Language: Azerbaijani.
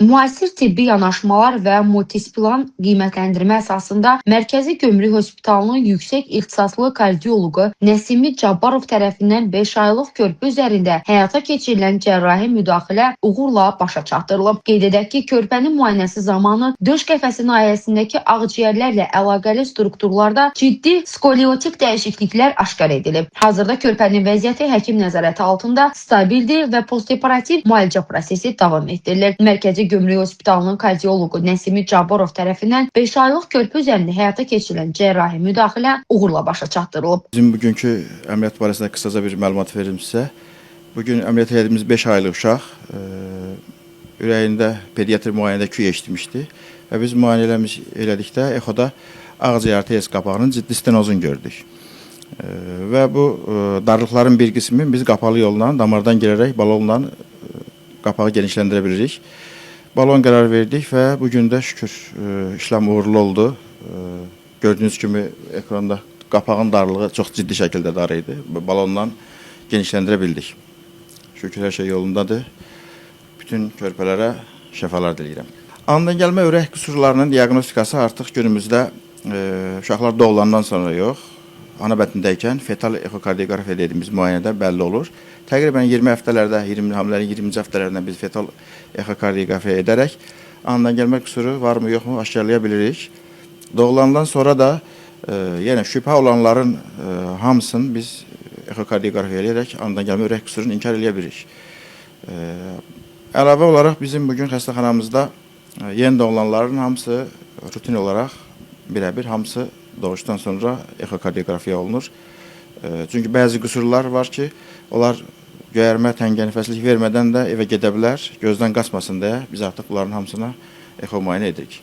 Müasir tibbi yanaşmalar və multisplan qiymətləndirmə əsasında Mərkəzi Gömrük Hospitalının yüksək ixtisaslı kardioloqu Nəsimi Cabbarov tərəfindən 5 aylıq körpü üzərində həyata keçirilən cərrahi müdaxilə uğurla başa çatdırılıb. Qeyd edək ki, körpənin müayinəsi zamanı döş qəfəsi nahiyəsindəki ağciyərlərlə əlaqəli strukturlarda ciddi skoliotik dəyişikliklər aşkar edilib. Hazırda körpənin vəziyyəti həkim nəzarəti altında stabildir və postoperativ müalicə prosesi davam etdirilir. Mərkəzi Gömrük Hospitalının kardioloqu Nəsimi Cabbarov tərəfindən 5 aylıq körpü üzərində həyata keçirilən cərrahi müdaxilə uğurla başa çatdırılıb. Bizim bugünkü əməliyyat barəsində qısaca bir məlumat verim sizə. Bugün əməliyyat etdiyimiz 5 aylıq uşaq ürəyində pediatri müayinədə küy eşitmişdi və biz müayinə elədikdə exoda ağciyər arteriya qapağının ciddi stenozunu gördük. Və bu darlıqların bir qismi biz qapalı yolla, damardan girərək balonla qapağı genişləndirə bilirik. Balon qərar verdik və bugün də şükür işlem uğurlu oldu. Gördüğünüz kimi ekranda qapağın darlığı çox ciddi şəkildə dar idi. Balonla genişləndirə bildik. Şükür hər şey yolundadır. Bütün körpələrə şəfalar diləyirəm. Andan gəlmə ürək qüsurlarının diaqnostikası artıq günümüzdə uşaqlar doğulandan sonra yox, ana bətnindəykən fetal ekokardiografiya dediyimiz müayinədə bəlli olur. Təqribən 20 həftələrdə, hamilərin 20-ci həftələrində biz fetal ekokardiografiya edərək andan gəlmə qüsuru varmı yoxmu aşkarlaya bilirik. Doğulandan sonra da yenə şübhə olanların hamısını biz ekokardiografiya edərək andan gəlmə ürək qüsurunu inkar edə bilirik. Əlavə olaraq bizim bugün xəstəxanamızda yeni doğulanların hamısı rutin olaraq birəbir hamısı doğuşdan sonra ekokardiografiya olunur. Çünki bəzi qüsurlar var ki, onlar göyərmə, təngə nəfəslik vermədən də evə gedə bilər, gözdən qaçmasın deyə biz artıq bunların hamısına eko müayinə edirik.